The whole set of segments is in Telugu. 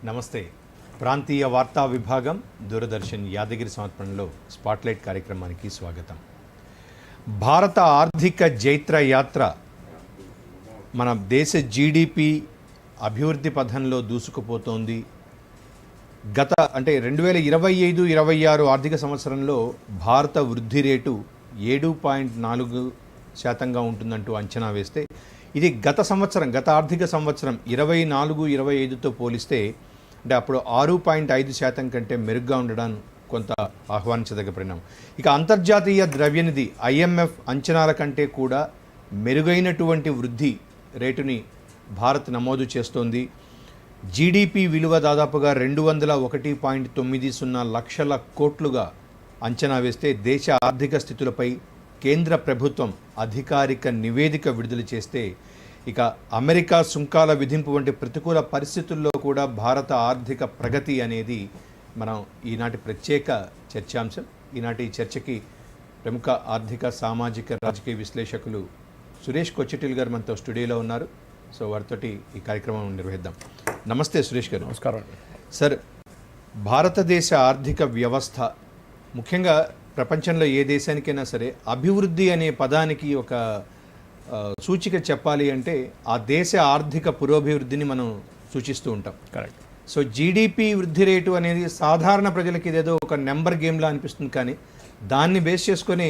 నమస్తే. ప్రాంతీయ వార్తా విభాగం దూరదర్శన్ యాదగిరి సమర్పణలో స్పాట్లైట్ కార్యక్రమానికి స్వాగతం. భారత ఆర్థిక జైత్ర యాత్ర మన దేశ జీడిపి అభివృద్ధి పథంలో దూసుకుపోతోంది. గత 2025-26 ఆర్థిక సంవత్సరంలో భారత వృద్ధి రేటు 7.4% ఉంటుందంటూ అంచనా వేస్తే ఇది గత ఆర్థిక సంవత్సరం 24-25తో పోలిస్తే అంటే అప్పుడు 6.5% కంటే మెరుగ్గా ఉండడం కొంత ఆహ్వానించదగ్గ పరిణామం. ఇక అంతర్జాతీయ ద్రవ్యనిధి IMF అంచనాల కంటే కూడా మెరుగైనటువంటి వృద్ధి రేటుని భారత్ నమోదు చేస్తోంది. జీడిపి విలువ దాదాపుగా 201.90 లక్షల కోట్లుగా అంచనా వేస్తే దేశ ఆర్థిక స్థితులపై కేంద్ర ప్రభుత్వం అధికారిక నివేదిక విడుదల చేస్తే ఇక అమెరికా సుంకాల విధింపు వంటి ప్రతికూల పరిస్థితుల్లో కూడా భారత ఆర్థిక ప్రగతి అనేది మనం ఈనాటి ప్రత్యేక చర్చాంశం. ఈనాటి చర్చకి ప్రముఖ ఆర్థిక సామాజిక రాజకీయ విశ్లేషకులు సురేష్ కొచ్చెటిల్ గారు మనతో స్టూడియోలో ఉన్నారు. సో వారితోటి ఈ కార్యక్రమం నిర్వహిద్దాం. నమస్తే సురేష్ గారు. నమస్కారం సార్. భారతదేశ ఆర్థిక వ్యవస్థ ముఖ్యంగా ప్రపంచంలో ఏ దేశానికైనా సరే అభివృద్ధి అనే పదానికి ఒక సూచిక చెప్పాలి అంటే ఆ దేశ ఆర్థిక పురోభివృద్ధిని మనం సూచిస్తూ ఉంటాం. కరెక్ట్. సో జీడిపి వృద్ధి రేటు అనేది సాధారణ ప్రజలకి ఇదేదో ఒక నెంబర్ గేమ్లా అనిపిస్తుంది, కానీ దాన్ని బేస్ చేసుకొని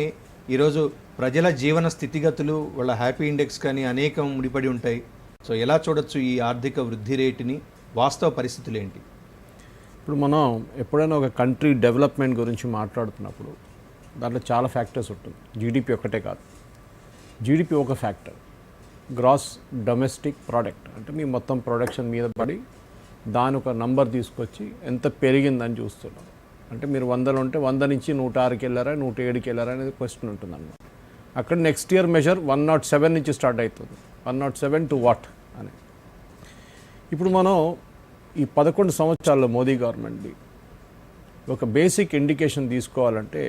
ఈరోజు ప్రజల జీవన స్థితిగతులు, వాళ్ళ హ్యాపీ ఇండెక్స్ కానీ అనేకం ముడిపడి ఉంటాయి. సో ఎలా చూడొచ్చు ఈ ఆర్థిక వృద్ధి రేటుని, వాస్తవ పరిస్థితులు ఏంటి? ఇప్పుడు మనం ఎప్పుడైనా ఒక కంట్రీ డెవలప్మెంట్ గురించి మాట్లాడుతున్నప్పుడు దాంట్లో చాలా ఫ్యాక్టర్స్ ఉంటుంది. జీడిపి ఒక్కటే కాదు. జీడిపి ఒక ఫ్యాక్టర్. గ్రాస్ డొమెస్టిక్ ప్రోడక్ట్ అంటే మీ మొత్తం ప్రొడక్షన్ మీద పడి దాని ఒక నంబర్ తీసుకొచ్చి ఎంత పెరిగిందని చూస్తున్నాం. అంటే మీరు 100 ఉంటే 100 నుంచి 106కి వెళ్ళారా, 107కి వెళ్ళారా అనేది క్వశ్చన్ ఉంటుంది అన్నమాట. అక్కడ నెక్స్ట్ ఇయర్ మెజర్ 107 నుంచి స్టార్ట్ అవుతుంది. 107 టు వాట్ అని. ఇప్పుడు మనం ఈ 11 సంవత్సరాల్లో మోదీ గవర్నమెంట్ది ఒక బేసిక్ ఇండికేషన్ తీసుకోవాలంటే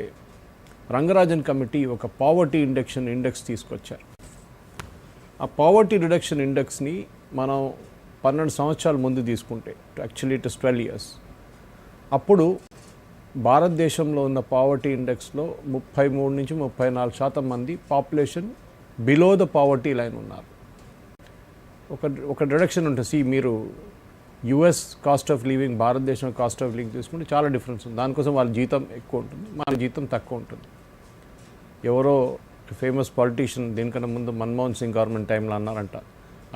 రంగరాజన్ కమిటీ ఒక పావర్టీ ఇండెక్స్ తీసుకొచ్చారు. ఆ పావర్టీ రిడక్షన్ ఇండెక్స్ని మనం 12 సంవత్సరాల ముందు తీసుకుంటే యాక్చువల్లీ ఇట్ ఇస్ 12 years. అప్పుడు భారతదేశంలో ఉన్న పావర్టీ ఇండెక్స్లో 33 నుంచి 34% మంది population below the poverty line ఉన్నారు. ఒక రిడక్షన్ ఉంటుంది. మీరు US కాస్ట్ ఆఫ్ లివింగ్, భారతదేశం కాస్ట్ ఆఫ్ లివింగ్ తీసుకుంటే చాలా డిఫరెన్స్ ఉంది. దానికోసం వాళ్ళ జీతం ఎక్కువ ఉంటుంది, మన జీతం తక్కువ ఉంటుంది. ఎవరో ఫేమస్ పాలిటీషియన్ దీనికన్నా ముందు మన్మోహన్ సింగ్ గవర్నమెంట్ టైంలో అన్నారంట,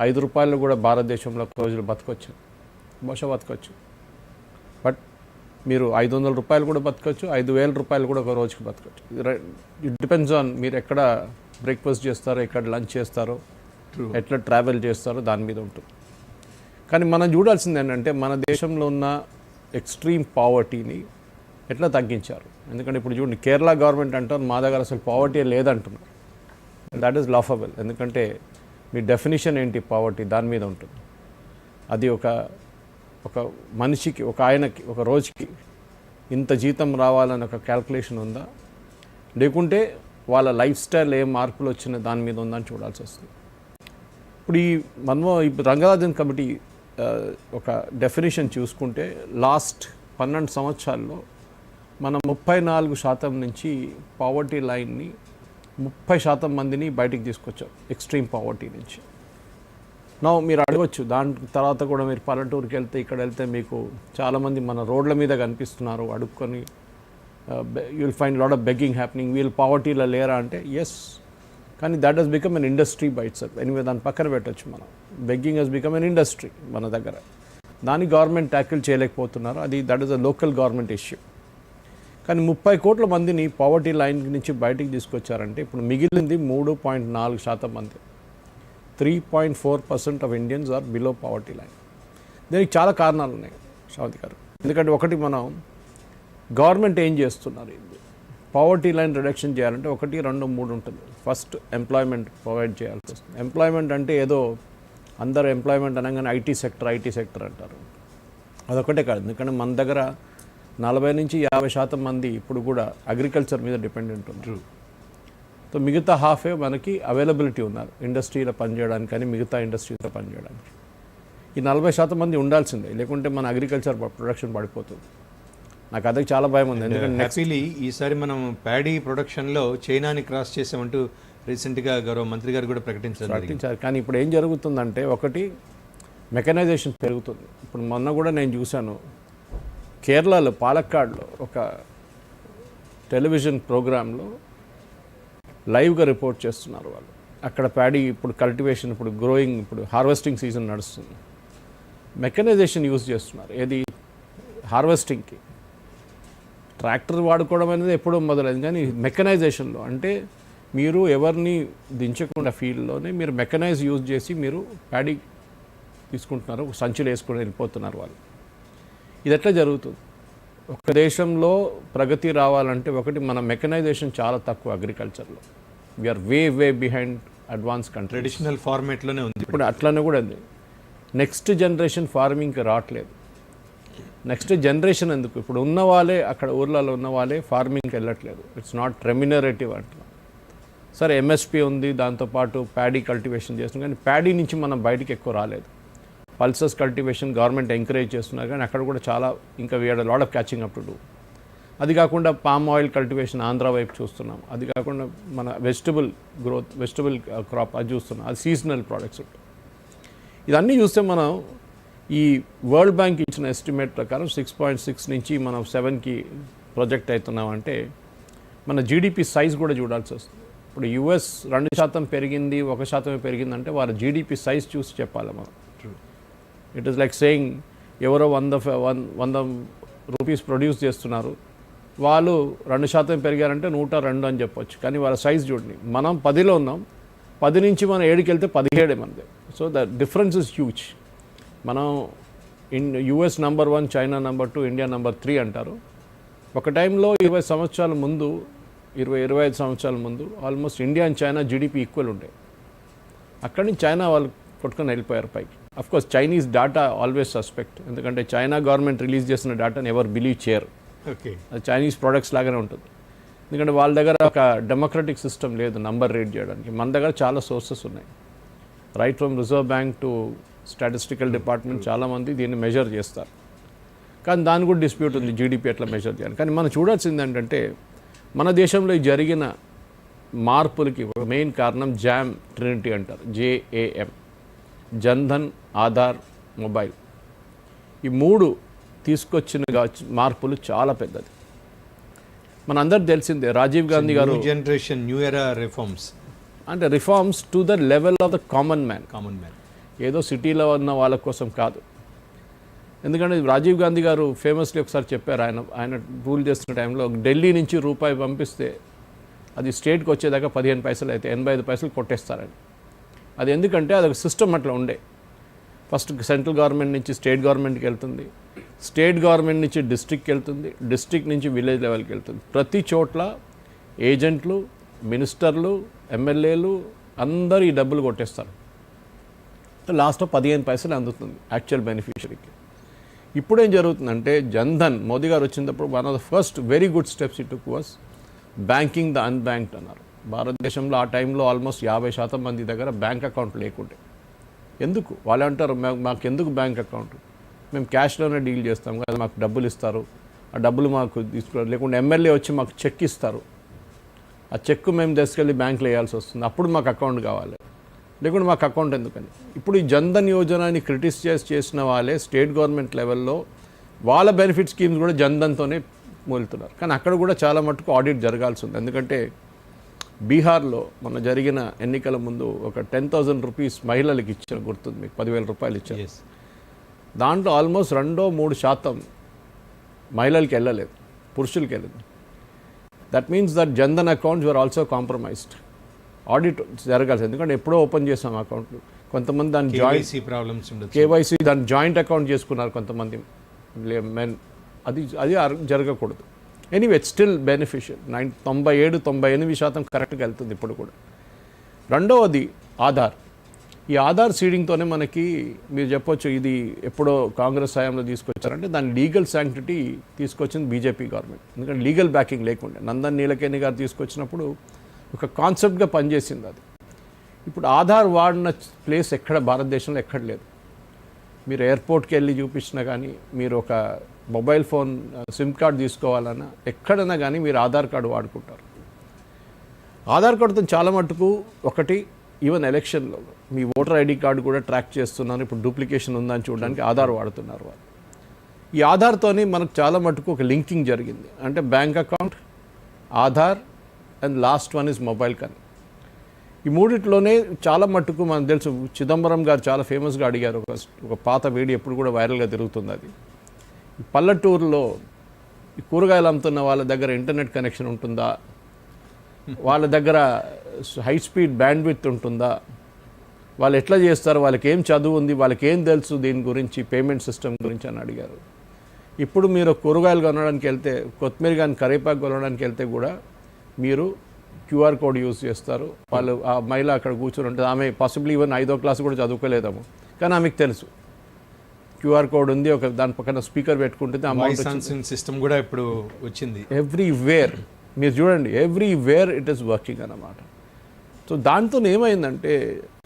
5 రూపాయలు కూడా భారతదేశంలో రోజులు బతకొచ్చు, బహుశా బతకొచ్చు. బట్ మీరు 500 రూపాయలు కూడా బతకొచ్చు, 5,000 రూపాయలు కూడా ఒక రోజుకి బతకొచ్చు. ఇట్ డిపెండ్స్ ఆన్ మీరు ఎక్కడ బ్రేక్ఫాస్ట్ చేస్తారో, ఎక్కడ లంచ్ చేస్తారో, ఎట్లా ట్రావెల్ చేస్తారో దాని మీద ఉంటుంది. కానీ మనం చూడాల్సింది ఏంటంటే మన దేశంలో ఉన్న ఎక్స్ట్రీమ్ పావర్టీని ఎట్లా తగ్గించారు. ఎందుకంటే ఇప్పుడు చూడండి, కేరళ గవర్నమెంట్ అంటారు మా దగ్గర అసలు పావర్టీ లేదంటున్నారు. That is laughable. ఎందుకంటే మీ డెఫినేషన్ ఏంటి పావర్టీ దాని మీద ఉంటుంది. అది ఒక మనిషికి, ఒక ఆయనకి ఒక రోజుకి ఇంత జీతం రావాలని ఒక క్యాల్కులేషన్ ఉందా, లేకుంటే వాళ్ళ లైఫ్ స్టైల్ ఏ మార్పులు వచ్చిన దాని మీద ఉందని చూడాల్సి వస్తుంది. ఇప్పుడు ఇప్పుడు రంగరాజన్ కమిటీ ఒక డెఫినేషన్ చూసుకుంటే లాస్ట్ 12 సంవత్సరాల్లో మనం 34% నుంచి పావర్టీ లైన్ని 30% మందిని బయటికి తీసుకొచ్చాం ఎక్స్ట్రీమ్ పావర్టీ నుంచి. మీరు అడగవచ్చు, దాని తర్వాత కూడా మీరు పల్లెటూరుకి వెళ్తే, ఇక్కడ వెళ్తే మీకు చాలామంది మన రోడ్ల మీద కనిపిస్తున్నారు అడుక్కొని. You will find lot of begging happening. వీళ్ళు పావర్టీలో లేరా అంటే ఎస్, కానీ that has become an industry by itself. Anyway దాన్ని పక్కన పెట్టచ్చు. మనం begging has become an industry మన దగ్గర. దాన్ని గవర్నమెంట్ ట్యాకిల్ చేయలేకపోతున్నారు. That is a local government issue. కానీ 30 కోట్ల మందిని పావర్టీ లైన్ నుంచి బయటికి తీసుకొచ్చారంటే ఇప్పుడు మిగిలింది 3.4% మంది. 3.4% of Indians are below poverty line. దీనికి చాలా కారణాలు ఉన్నాయి శ్రావంతి గారు. ఎందుకంటే ఒకటి, మనం గవర్నమెంట్ ఏం చేస్తున్నారు, పావర్టీ లైన్ రిడక్షన్ చేయాలంటే 1, 2, 3 ఉంటుంది. ఫస్ట్ ఎంప్లాయ్మెంట్ ప్రొవైడ్ చేయాల్సి వస్తుంది. ఎంప్లాయ్మెంట్ అంటే ఏదో అందరూ ఎంప్లాయ్మెంట్ అనగానే ఐటీ సెక్టర్ అంటారు. అదొకటే కాదు. ఎందుకంటే మన దగ్గర 40 నుంచి 50% మంది ఇప్పుడు కూడా అగ్రికల్చర్ మీద డిపెండెంట్ ఉన్నారు. సో మిగతా హాఫే మనకి అవైలబిలిటీ ఉన్నారు ఇండస్ట్రీలో పనిచేయడానికి, కానీ మిగతా ఇండస్ట్రీలో పనిచేయడానికి. ఈ 40% మంది ఉండాల్సిందే, లేకుంటే మన అగ్రికల్చర్ ప్రొడక్షన్ పడిపోతుంది. నాకు అదే చాలా భయం ఉంది. ఎందుకంటే హ్యాపీలీ ఈసారి మనం ప్యాడీ ప్రొడక్షన్లో చైనాని క్రాస్ చేసామంటూ రీసెంట్గా గౌరవ మంత్రి గారు కూడా ప్రకటించారు. కానీ ఇప్పుడు ఏం జరుగుతుందంటే, ఒకటి మెకనైజేషన్ పెరుగుతుంది. ఇప్పుడు మొన్న కూడా నేను చూశాను, కేరళలో పాలక్కాడ్లో ఒక టెలివిజన్ ప్రోగ్రాంలో లైవ్గా రిపోర్ట్ చేస్తున్నారు వాళ్ళు. అక్కడ ప్యాడీ ఇప్పుడు కల్టివేషన్, ఇప్పుడు గ్రోయింగ్, ఇప్పుడు హార్వెస్టింగ్ సీజన్ నడుస్తుంది. మెకనైజేషన్ యూజ్ చేస్తున్నారు. ఏది హార్వెస్టింగ్కి ట్రాక్టర్ వాడుకోవడం అనేది ఎప్పుడో మొదలైంది, కానీ మెకనైజేషన్లో అంటే మీరు ఎవరిని దించకుండా ఫీల్డ్లోనే మీరు మెకనైజ్ యూజ్ చేసి మీరు ప్యాడీ తీసుకుంటున్నారు, సంచులు వేసుకొని వెళ్ళిపోతున్నారు వాళ్ళు. ఇది ఎట్లా జరుగుతుంది? ఒక దేశంలో ప్రగతి రావాలంటే ఒకటి మన మెకనైజేషన్ చాలా తక్కువ అగ్రికల్చర్లో. వీఆర్ వే బిహైండ్ అడ్వాన్స్ కంట్రీ. ట్రెడిషనల్ ఫార్మేట్లోనే ఉంది ఇప్పుడు అట్లనే కూడా ఉంది. నెక్స్ట్ జనరేషన్ ఫార్మింగ్కి రావట్లేదు. నెక్స్ట్ జనరేషన్ ఎందుకు? ఇప్పుడు ఉన్న వాళ్ళే, అక్కడ ఊర్లలో ఉన్న వాళ్ళే ఫార్మింగ్కి వెళ్ళట్లేదు. ఇట్స్ నాట్ రెమ్యునరేటివ్ అంటున్నాం. సరే ఎంఎస్పీ ఉంది, దాంతోపాటు ప్యాడీ కల్టివేషన్ చేస్తున్నాం, కానీ ప్యాడీ నుంచి మనం బయటికి ఎక్కువ రాలేదు. పల్సస్ కల్టివేషన్ గవర్నమెంట్ ఎంకరేజ్ చేస్తున్నారు, కానీ అక్కడ కూడా చాలా ఇంకా we are lot of catching up to do. అది కాకుండా పామ్ ఆయిల్ కల్టివేషన్ ఆంధ్ర వైపు చూస్తున్నాం. అది కాకుండా మన వెజిటబుల్ గ్రోత్, వెజిటబుల్ క్రాప్ అది చూస్తున్నాం. అది సీజనల్ ప్రోడక్ట్స్ ఉంటాయి. ఇదన్నీ చూస్తే మనం ఈ వరల్డ్ బ్యాంక్ ఇచ్చిన ఎస్టిమేట్ ప్రకారం 6.6 నుంచి మనం 7కి ప్రొజెక్ట్ అవుతున్నామంటే మన జీడిపి సైజ్ కూడా చూడాల్సి వస్తుంది. ఇప్పుడు యుఎస్ 2% పెరిగింది, 1% పెరిగిందంటే వారి జీడిపి సైజ్ చూసి చెప్పాలి మనం. ఇట్ ఈస్ లైక్ సేయింగ్ ఎవరో 100 రూపీస్ ప్రొడ్యూస్ చేస్తున్నారు, వాళ్ళు 2% పెరిగారంటే 102 అని చెప్పొచ్చు, కానీ వాళ్ళ సైజ్ చూడండి. మనం 10లో ఉన్నాం, 10 నుంచి మనం 7కి వెళ్తే 17 మనది. So the difference is huge. మనం US number 1, China number 2, India number 3 అంటారు. ఒక టైంలో 20 సంవత్సరాల ముందు, 25 సంవత్సరాల ముందు almost India and China GDP equal ఉండే. అక్కడి నుంచి చైనా వాళ్ళు కొట్టుకొని వెళ్ళిపోయారు పైకి. Of course Chinese data always suspect, ఎందుకంటే చైనా గవర్నమెంట్ రిలీజ్ చేసిన డాటాని ఎవరు బిలీవ్ చేయరు. ఓకే, అది చైనీస్ ప్రొడక్ట్స్ లాగానే ఉంటుంది. ఎందుకంటే వాళ్ళ దగ్గర ఒక డెమోక్రటిక్ సిస్టమ్ లేదు నంబర్ రీడ్ చేయడానికి. మన దగ్గర చాలా సోర్సెస్ ఉన్నాయి. Right from reserve bank to statistical department చాలామంది దీన్ని మెజర్ చేస్తారు, కానీ దాని కూడా డిస్ప్యూట్ ఉంది జీడిపి ఎట్లా మెజర్ చేయాలి. కానీ మనం చూడాల్సింది ఏంటంటే, మన దేశంలో జరిగిన మార్పులకి మెయిన్ కారణం జామ్ ట్రినిటీ అంటారు, JAM, జన్ధన్, ఆధార్, మొబైల్. ఈ 3 తీసుకొచ్చిన మార్పులు చాలా పెద్దది. మనందరికి తెలిసిందే, రాజీవ్ గాంధీ గారు జనరేషన్ న్యూ ఎరా రిఫార్మ్స్ అంటే reforms to the level of the common man. ఏదో సిటీలో ఉన్న వాళ్ళ కోసం కాదు. ఎందుకంటే రాజీవ్ గాంధీ గారు ఫేమస్లీ ఒకసారి చెప్పారు, ఆయన రూల్ చేస్తున్న టైంలో ఢిల్లీ నుంచి రూపాయి పంపిస్తే అది స్టేట్కి వచ్చేదాకా 15 పైసలు అయితే 85 పైసలు కొట్టేస్తారని. అది ఎందుకంటే అదొక సిస్టమ్ అట్లా ఉండే. ఫస్ట్ సెంట్రల్ గవర్నమెంట్ నుంచి స్టేట్ గవర్నమెంట్కి వెళ్తుంది, స్టేట్ గవర్నమెంట్ నుంచి డిస్ట్రిక్ట్కి వెళ్తుంది, డిస్ట్రిక్ట్ నుంచి విలేజ్ లెవెల్కి వెళ్తుంది. ప్రతి చోట్ల ఏజెంట్లు, మినిస్టర్లు, ఎమ్మెల్యేలు అందరూ ఈ డబ్బులు కొట్టేస్తారు. లాస్ట్లో 15 పైసలు అందుతుంది యాక్చువల్ బెనిఫిషరీకి. ఇప్పుడు ఏం జరుగుతుందంటే, జన్ధన్ మోదీ గారు వచ్చినప్పుడు one of the first very good steps it took was banking the unbanked అన్నారు. భారతదేశంలో ఆ టైంలో ఆల్మోస్ట్ 50% మంది దగ్గర బ్యాంక్ అకౌంట్ లేకుండే. ఎందుకు? వాళ్ళు అంటారు, మాకు ఎందుకు బ్యాంక్ అకౌంట్, మేము క్యాష్లోనే డీల్ చేస్తాం కదా, మాకు డబ్బులు ఇస్తారు, ఆ డబ్బులు మాకు తీసుకోవాలి, లేకుంటే ఎమ్మెల్యే వచ్చి మాకు చెక్ ఇస్తారు, ఆ చెక్ మేము తీసుకెళ్ళి బ్యాంకులో వేయాల్సి వస్తుంది, అప్పుడు మాకు అకౌంట్ కావాలి, లేకుంటే మాకు అకౌంట్ ఎందుకని. ఇప్పుడు ఈ జన్ధన్ యోజనని క్రిటిసైజ్ చేసిన వాళ్ళే స్టేట్ గవర్నమెంట్ లెవెల్లో వాళ్ళ బెనిఫిట్ స్కీమ్స్ కూడా జన్ధన్తోనే మొలుతున్నారు. కానీ అక్కడ కూడా చాలా మటుకు ఆడిట్ జరగాల్సి ఉంది. ఎందుకంటే బీహార్లో మన జరిగిన ఎన్నికల ముందు ఒక 10,000 రూపీస్ మహిళలకు ఇచ్చారు, గుర్తుంది మీకు, 10,000 రూపాయలు ఇచ్చారు. దాంట్లో ఆల్మోస్ట్ 2-3% మహిళలకి వెళ్ళలేదు, పురుషులకి వెళ్ళింది. That means that Jan Dhan accounts were also compromised. Audit జరగాల్సి, ఎందుకంటే ఎప్పుడో ఓపెన్ చేసాం అకౌంట్లు. కొంతమంది దాని కేవైసీ దాని జాయింట్ అకౌంట్ చేసుకున్నారు కొంతమంది మెన్. అది జరగకూడదు. Anyway it's still beneficial. 97-98% కరెక్ట్గా వెళ్తుంది ఇప్పుడు కూడా. రెండవది ఆధార్. ఈ ఆధార్ సీడింగ్తోనే మనకి మీరు చెప్పొచ్చు ఇది ఎప్పుడో కాంగ్రెస్ హయాంలో తీసుకొచ్చారంటే దాని లీగల్ శాంక్టిటీ తీసుకొచ్చింది బీజేపీ గవర్నమెంట్. ఎందుకంటే లీగల్ బ్యాకింగ్ లేకుండే. నందన్ నీలకేని గారు తీసుకొచ్చినప్పుడు ఒక కాన్సెప్ట్గా పనిచేసింది అది. ఇప్పుడు ఆధార్ వాడిన ప్లేస్ ఎక్కడ భారతదేశంలో ఎక్కడ లేదు. మీరు ఎయిర్పోర్ట్కి వెళ్ళి చూపించినా కానీ, మీరు ఒక మొబైల్ ఫోన్ సిమ్ కార్డ్ తీసుకోవాలన్నా ఎక్కడైనా కానీ మీరు ఆధార్ కార్డు వాడుకుంటారు. ఆధార్ కార్డుతో చాలా మటుకు ఒకటి, ఈవెన్ ఎలక్షన్లో మీ ఓటర్ ఐడి కార్డు కూడా ట్రాక్ చేస్తున్నాను, ఇప్పుడు డూప్లికేషన్ ఉందని చూడడానికి ఆధార్ వాడుతున్నారు వాళ్ళు. ఈ ఆధార్తోని మనకు చాలా మటుకు ఒక లింకింగ్ జరిగింది. అంటే bank account, Aadhaar and last one is mobile. కానీ ఈ మూడిట్లోనే చాలా మట్టుకు మనకు తెలుసు, చిదంబరం గారు చాలా ఫేమస్గా అడిగారు, ఒక పాత వీడియో ఎప్పుడు కూడా వైరల్గా తిరుగుతుంది. అది పల్లెటూరులో ఈ కూరగాయలు అమ్ముతున్న వాళ్ళ దగ్గర ఇంటర్నెట్ కనెక్షన్ ఉంటుందా, వాళ్ళ దగ్గర హై స్పీడ్ బ్యాండ్విడ్త్ ఉంటుందా, వాళ్ళు ఎట్లా చేస్తారు, వాళ్ళకి ఏం చదువు ఉంది, వాళ్ళకి ఏం తెలుసు దీని గురించి, పేమెంట్ సిస్టమ్ గురించి అని అడిగారు. ఇప్పుడు మీరు కూరగాయలు కొనడానికి వెళ్తే, కొత్తిమీర కానీ కరివేపాకు కొనడానికి వెళ్తే కూడా మీరు క్యూఆర్ కోడ్ యూజ్ చేస్తారు. వాళ్ళు ఆ మహిళ అక్కడ కూర్చొని ఉంటుంది, ఆమె పాసిబ్లీ ఈవెన్ 5వ క్లాస్ కూడా చదువుకోలేదాము, కానీ ఆమెకు తెలుసు క్యూఆర్ కోడ్ ఉంది, ఒక దాని పక్కన స్పీకర్ పెట్టుకుంటుంది, అమౌంట్ సిస్టమ్ కూడా ఇప్పుడు వచ్చింది. ఎవ్రీవేర్ మీరు చూడండి, ఎవ్రీవేర్ ఇట్ ఈస్ వర్కింగ్ అన్నమాట. సో దాంతో ఏమైందంటే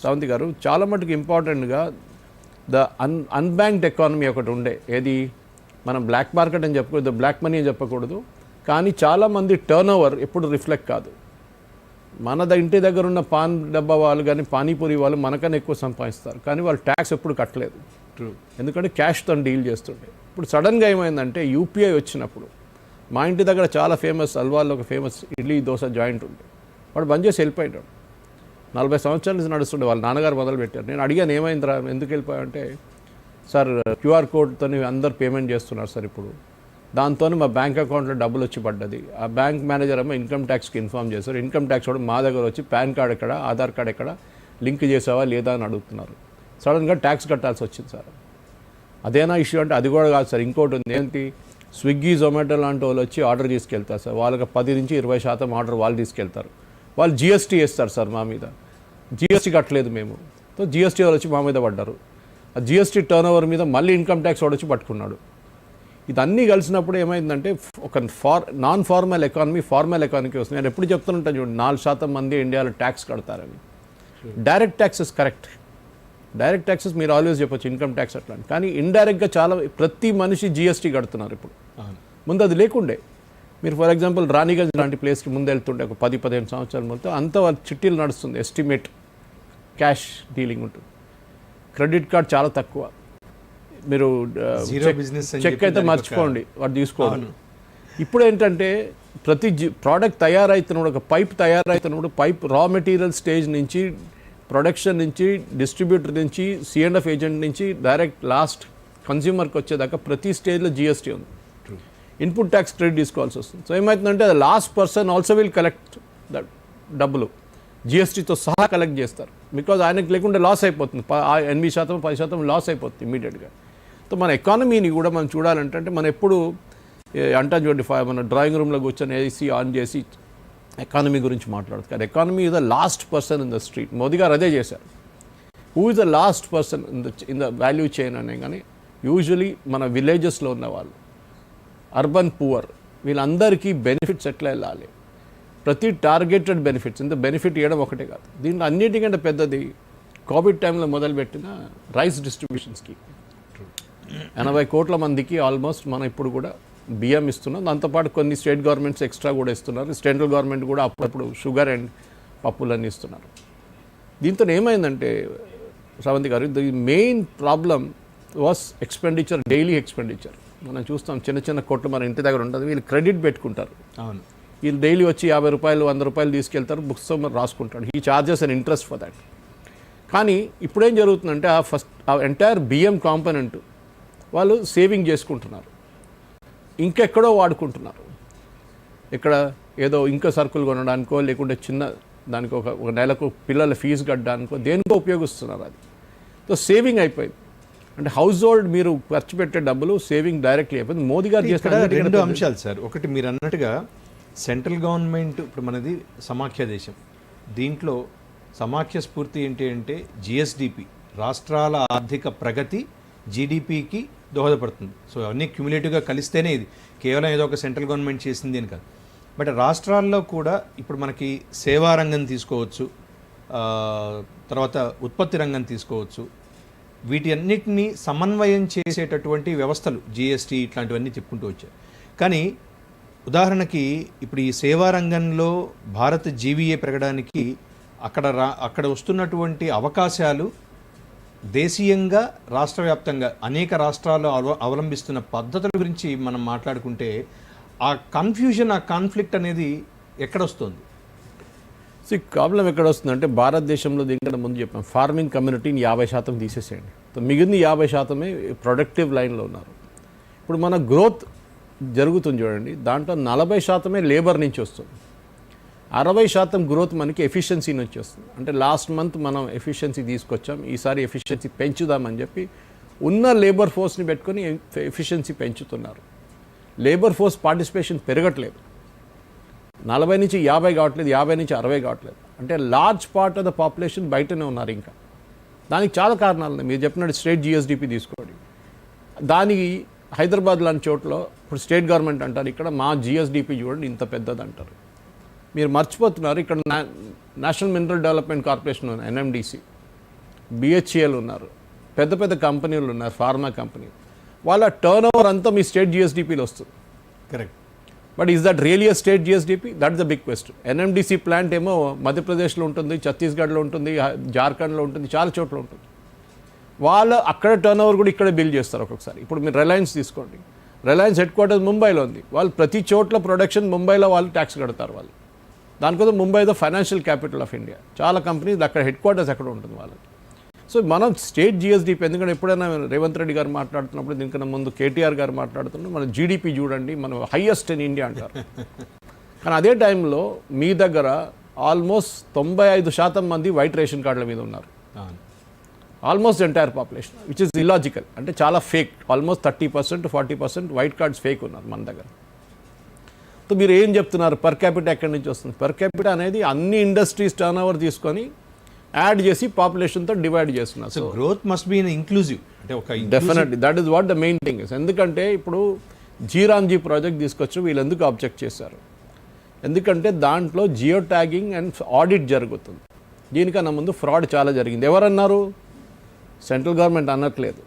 శ్రావంతి గారు, చాలా మటుకు ఇంపార్టెంట్గా ద అన్బ్యాంక్డ్ ఎకానమీ ఒకటి ఉండే, ఏది మనం బ్లాక్ మార్కెట్ అని చెప్పకూడదు, బ్లాక్ మనీ అని చెప్పకూడదు, కానీ చాలామంది టర్న్ ఓవర్ ఎప్పుడు రిఫ్లెక్ట్ కాదు. మన ఇంటి దగ్గర ఉన్న పాన్ డబ్బా వాళ్ళు కానీ పానీపూరి వాళ్ళు మనకన్నా ఎక్కువ సంపాదిస్తారు, కానీ వాళ్ళు ట్యాక్స్ ఎప్పుడు కట్టలేదు. ఎందుకంటే క్యాష్తో డీల్ చేస్తుండే. ఇప్పుడు సడన్గా ఏమైందంటే యూపీఐ వచ్చినప్పుడు, మా ఇంటి దగ్గర చాలా ఫేమస్ అల్వాల్లో ఒక ఫేమస్ ఇడ్లీ దోశ జాయింట్ ఉండే, వాడు బంద్ చేసి వెళ్ళిపోయాడు. 40 సంవత్సరాల నుంచి నడుస్తుండే, వాళ్ళ నాన్నగారు మొదలుపెట్టారు. నేను అడిగాను ఏమైందిరా, ఎందుకు వెళ్ళిపోయావంటే, సార్ క్యూఆర్ కోడ్తో అందరు పేమెంట్ చేస్తున్నారు సార్ ఇప్పుడు, దాంతో మా బ్యాంక్ అకౌంట్లో డబ్బులు వచ్చి పడ్డది. ఆ బ్యాంక్ మేనేజర్ ఏమో ఇన్కమ్ ట్యాక్స్కి ఇన్ఫామ్ చేశారు. ఇన్కమ్ ట్యాక్స్ కూడా మా దగ్గర వచ్చి పాన్ కార్డ్ ఎక్కడ, ఆధార్ కార్డ్ ఎక్కడ, లింక్ చేసావా లేదా అని అడుగుతున్నారు. సడన్గా ట్యాక్స్ కట్టాల్సి వచ్చింది సార్. అదేనా ఇష్యూ అంటే అది కూడా కాదు సార్, ఇంకోటి ఉంది. ఏంటి, స్విగ్గీ జొమాటో లాంటి వాళ్ళు వచ్చి ఆర్డర్ తీసుకెళ్తారు సార్, వాళ్ళకి 10 నుంచి 20% ఆర్డర్ వాళ్ళు తీసుకెళ్తారు. వాళ్ళు జిఎస్టీ వేస్తారు సార్ మా మీద, జిఎస్టీ కట్టలేదు మేము, సో జిఎస్టీ వాళ్ళు వచ్చి మా మీద పడ్డారు. ఆ జిఎస్టీ టర్న్ ఓవర్ మీద మళ్ళీ ఇన్కమ్ ట్యాక్స్ వాడు వచ్చి పట్టుకున్నాడు. ఇదన్నీ కలిసినప్పుడు ఏమైందంటే ఒక నాన్ ఫార్మల్ ఎకానమీ ఫార్మల్ ఎకానమీకి వస్తుంది. నేను ఎప్పుడు చెప్తుంటాను చూడండి, 4% మంది ఇండియాలో ట్యాక్స్ కడతారని. Direct taxes correct, direct taxes మీరు ఆల్వేస్ చెప్పొచ్చు, ఇన్కమ్ ట్యాక్స్ అట్లా, కానీ ఇండైరెక్ట్గా చాలా ప్రతి మనిషి జిఎస్టీ కడుతున్నారు ఇప్పుడు. ముందు అది లేకుండే. మీరు ఫర్ ఎగ్జాంపుల్ రాణిగంజ్ లాంటి ప్లేస్కి ముందు వెళ్తుంటే ఒక 10-15 సంవత్సరాల ముందు అంతా వాళ్ళ చిట్టీలు నడుస్తుంది, ఎస్టిమేట్ క్యాష్ డీలింగ్ ఉంటుంది. క్రెడిట్ కార్డ్ చాలా తక్కువ, మీరు చెక్ అయితే మర్చిపోండి, వాడు తీసుకోవాలి. ఇప్పుడు ఏంటంటే ప్రతి ప్రోడక్ట్ తయారైతున్నప్పుడు, ఒక పైప్ తయారైతున్నప్పుడు, పైప్ రా మెటీరియల్ స్టేజ్ నుంచి, ప్రొడక్షన్ నుంచి, డిస్ట్రిబ్యూటర్ నుంచి, C&F ఏజెంట్ నుంచి డైరెక్ట్ లాస్ట్ కన్స్యూమర్కి వచ్చేదాకా ప్రతి స్టేజ్లో జిఎస్టీ ఉంది. ఇన్పుట్ ట్యాక్స్ క్రెడిట్ తీసుకోవాల్సి వస్తుంది. సో ఏమవుతుందంటే అది last person also will collect that డబ్బులు, జిఎస్టీతో సహా కలెక్ట్ చేస్తారు. బికాజ్ ఆయనకి లేకుంటే లాస్ అయిపోతుంది, 8%, 10% లాస్ అయిపోతుంది ఇమీడియట్గా. సో మన ఎకానమీని కూడా మనం చూడాలంటే మనం ఎప్పుడు అంటా చూడండి, మన డ్రాయింగ్ రూమ్లో కూర్చొని ఏసీ ఆన్ చేసి ఎకానమీ గురించి మాట్లాడుతుంది. Economy is the last person in the street. Modi గారు అదే చేశారు. Who is the last person in the value chain అనే, కానీ యూజువలీ మన విలేజెస్లో ఉన్న వాళ్ళు, అర్బన్ పువర్, వీళ్ళందరికీ బెనిఫిట్స్ ఎట్లా వెళ్ళాలి, ప్రతి టార్గెటెడ్ బెనిఫిట్స్, ఇంత బెనిఫిట్ ఇవ్వడం ఒకటే కాదు. దీంట్లో అన్నిటికంటే పెద్దది కోవిడ్ టైంలో మొదలుపెట్టిన రైస్ డిస్ట్రిబ్యూషన్ స్కీమ్. 80 కోట్ల మందికి ఆల్మోస్ట్ మనం ఇప్పుడు కూడా బియ్యం ఇస్తున్నాం. దాంతోపాటు కొన్ని స్టేట్ గవర్నమెంట్స్ ఎక్స్ట్రా కూడా ఇస్తున్నారు. సెంట్రల్ గవర్నమెంట్ కూడా అప్పుడప్పుడు షుగర్ అండ్ పప్పులన్నీ ఇస్తున్నారు. దీంతో ఏమైందంటే శ్రావంతి గారు, the main problem was expenditure, daily expenditure. మనం చూస్తాం చిన్న చిన్న కొట్లు మన ఇంటి దగ్గర ఉంటుంది, వీళ్ళు క్రెడిట్ పెట్టుకుంటారు. అవును, వీళ్ళు డైలీ వచ్చి 50 రూపాయలు 100 రూపాయలు తీసుకెళ్తారు, బుక్స్తో మరి రాసుకుంటాడు. ఈ charges and interest for that. కానీ ఇప్పుడేం జరుగుతుందంటే ఆ ఎంటైర్ బియ్యం కాంపోనెంట్ వాళ్ళు సేవింగ్ చేసుకుంటున్నారు, ఇంకెక్కడో వాడుకుంటున్నారు. ఇక్కడ ఏదో ఇంకా సరుకులు కొనడానికో, లేకుంటే చిన్న దానికి ఒక నెలకు పిల్లల ఫీజు కట్టడానికో, దేనికో ఉపయోగిస్తున్నారు. అది సో సేవింగ్ అయిపోయింది. అంటే హౌస్ హోల్డ్ మీరు ఖర్చు పెట్టే డబ్బులు సేవింగ్ డైరెక్ట్లీ అయిపోయింది. మోదీ గారు చేస్తున్న 2 అంశాలు సార్. ఒకటి మీరు అన్నట్టుగా సెంట్రల్ గవర్నమెంట్, ఇప్పుడు మనది సమాఖ్య దేశం, దీంట్లో సమాఖ్య స్ఫూర్తి ఏంటి అంటే జిఎస్డిపి, రాష్ట్రాల ఆర్థిక ప్రగతి జీడిపికి దోహదపడుతుంది. సో అవన్నీ క్యుములేటివ్గా కలిస్తేనే ఇది, కేవలం ఏదో ఒక సెంట్రల్ గవర్నమెంట్ చేసింది అని కాదు. బట్ రాష్ట్రాల్లో కూడా ఇప్పుడు మనకి సేవా రంగం తీసుకోవచ్చు, తర్వాత ఉత్పత్తి రంగం తీసుకోవచ్చు, వీటి అన్నిటినీ సమన్వయం చేసేటటువంటి వ్యవస్థలు జిఎస్టీ ఇట్లాంటివన్నీ చెప్పుకుంటూ వచ్చారు. కానీ ఉదాహరణకి ఇప్పుడు ఈ సేవా రంగంలో భారత్ జీవీఏ పెరగడానికి అక్కడ వస్తున్నటువంటి అవకాశాలు దేశీయంగా రాష్ట్ర వ్యాప్తంగా అనేక రాష్ట్రాలు అవలంబిస్తున్న పద్ధతుల గురించి మనం మాట్లాడుకుంటే ఆ కన్ఫ్యూజన్, ఆ కాన్ఫ్లిక్ట్ అనేది ఎక్కడొస్తుంది? సో ప్రాబ్లం ఎక్కడ వస్తుందంటే భారతదేశంలో దీనికన్నా ముందు చెప్పాం, ఫార్మింగ్ కమ్యూనిటీని 50% తీసేసేయండి, మిగిలిన 50% ప్రొడక్టివ్ లైన్లో ఉన్నారు. ఇప్పుడు మన గ్రోత్ జరుగుతుంది చూడండి, దాంట్లో 40% లేబర్ నుంచి వస్తుంది, 60% గ్రోత్ మనకి ఎఫిషియన్సీ నుంచి వస్తుంది. అంటే లాస్ట్ మంత్ మనం ఎఫిషియన్సీ తీసుకొచ్చాం, ఈసారి ఎఫిషియన్సీ పెంచుదామని చెప్పి ఉన్న లేబర్ ఫోర్స్ని పెట్టుకొని ఎఫిషియన్సీ పెంచుతున్నారు. లేబర్ ఫోర్స్ పార్టిసిపేషన్ పెరగట్లేదు, 40 నుంచి 50 కావట్లేదు, 50 నుంచి 60 కావట్లేదు. అంటే large part of the population బయటనే ఉన్నారు. ఇంకా దానికి చాలా కారణాలు ఉన్నాయి. మీరు చెప్పినట్టు స్టేట్ జిఎస్డిపి తీసుకోండి, దానికి హైదరాబాద్ లాంటి చోట్ల ఇప్పుడు స్టేట్ గవర్నమెంట్ అంటారు, ఇక్కడ మా జిఎస్డిపి చూడండి ఇంత పెద్దది అంటారు. మీరు మర్చిపోతున్నారు, ఇక్కడ నేషనల్ మినరల్ డెవలప్మెంట్ కార్పొరేషన్ ఉంది, ఎన్ఎండిసి, బిహెచ్ఈఎల్ ఉన్నారు, పెద్ద పెద్ద కంపెనీలు ఉన్నారు, ఫార్మా కంపెనీ, వాళ్ళ టర్న్ ఓవర్ అంతా మీ స్టేట్ జిఎస్డిపిలో వస్తుంది. Correct. But is that really a state GSDP? That the big question. NMDC plant ఏమో మధ్యప్రదేశ్లో ఉంటుంది, ఛత్తీస్గఢ్లో ఉంటుంది, జార్ఖండ్లో ఉంటుంది, చాలా చోట్ల ఉంటుంది. వాళ్ళు అక్కడ టర్న్ ఓవర్ కూడా ఇక్కడే బిల్ చేస్తారు ఒక్కొక్కసారి. ఇప్పుడు మీరు రిలయన్స్ తీసుకోండి, రిలయన్స్ హెడ్ క్వార్టర్స్ ముంబైలో ఉంది, వాళ్ళు ప్రతి చోట్ల ప్రొడక్షన్ ముంబైలో వాళ్ళు ట్యాక్స్ కడతారు. వాళ్ళు దానికోసం Mumbai the financial capital of India, చాలా కంపెనీస్ అక్కడ హెడ్ క్వార్టర్స్ అక్కడ ఉంటుంది వాళ్ళకి. సో మనం స్టేట్ జిఎస్డిపి, ఎందుకంటే ఎప్పుడైనా రేవంత్ రెడ్డి గారు మాట్లాడుతున్నప్పుడు, దీనికన్నా ముందు కేటీఆర్ గారు మాట్లాడుతున్నప్పుడు మన జీడిపి చూడండి, మనం హైయెస్ట్ ఇన్ ఇండియా అంటారు. కానీ అదే టైంలో మీ దగ్గర ఆల్మోస్ట్ 95% మంది వైట్ రేషన్ కార్డుల మీద ఉన్నారు, almost entire population, which is illogical. అంటే చాలా fake, almost 30% 40% white cards fake ఉన్నారు మన దగ్గర. సో మీరు ఏం చెప్తున్నారు, పర్ క్యాపిటా ఎక్కడి నుంచి వస్తుంది? పర్ క్యాపిటా అనేది అన్ని ఇండస్ట్రీస్ టర్న్ ఓవర్ తీసుకొని యాడ్ చేసి పాపులేషన్తో డివైడ్ చేస్తున్నారు. So growth must be inclusive, అంటే ఒక definitely that is what the main thing is. ఎందుకంటే ఇప్పుడు జీరామ్జీ ప్రాజెక్ట్ తీసుకొచ్చి వీళ్ళు ఎందుకు ఆబ్జెక్ట్ చేశారు? ఎందుకంటే దాంట్లో జియో ట్యాగింగ్ అండ్ ఆడిట్ జరుగుతుంది. దీనికన్నా ముందు ఫ్రాడ్ చాలా జరిగింది. ఎవరన్నారు? సెంట్రల్ గవర్నమెంట్ అనట్లేదు.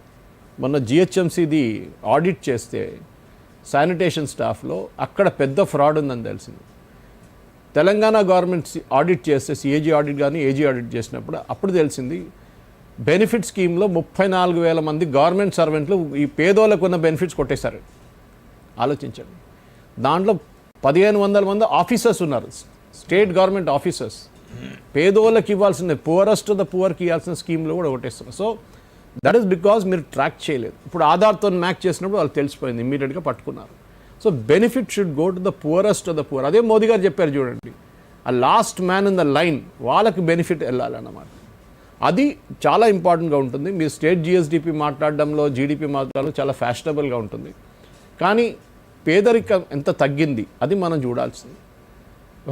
మొన్న జిహెచ్ఎంసీది ఆడిట్ చేస్తే శానిటేషన్ స్టాఫ్లో అక్కడ పెద్ద ఫ్రాడ్ ఉందని తెలిసింది. తెలంగాణ గవర్నమెంట్ ఆడిట్ చేస్తే సిఏజీ ఆడిట్ కానీ ఏజీ ఆడిట్ చేసినప్పుడు అప్పుడు తెలిసింది, బెనిఫిట్ స్కీమ్లో 34,000 మంది గవర్నమెంట్ సర్వెంట్లు ఈ పేదోళ్ళకు ఉన్న బెనిఫిట్స్ కొట్టేశారు. ఆలోచించండి. దాంట్లో 1,500 మంది ఆఫీసర్స్ ఉన్నారు, స్టేట్ గవర్నమెంట్ ఆఫీసర్స్, పేదోళ్ళకి ఇవ్వాల్సిన పువరెస్ట్ ద పువర్కి ఇవ్వాల్సిన స్కీమ్లో కూడా కొట్టేస్తున్నారు. సో దట్ ఈస్ బికాజ్ మీరు ట్రాక్ చేయలేదు. ఇప్పుడు ఆధార్తో మ్యాచ్ చేసినప్పుడు వాళ్ళు తెలిసిపోయింది, ఇమ్మీడియట్గా పట్టుకున్నారు. So benefit should go to the poorest of the poor. అదే మోదీ గారు చెప్పారు చూడండి, ఆ last man in the line, వాళ్ళకి బెనిఫిట్ వెళ్ళాలన్నమాట. అది చాలా ఇంపార్టెంట్గా ఉంటుంది. మీరు స్టేట్ జిఎస్డిపి మాట్లాడడంలో, జీడిపి మాట్లాడడంలో చాలా ఫ్యాషనబుల్గా ఉంటుంది. కానీ పేదరికం ఎంత తగ్గింది అది మనం చూడాల్సింది.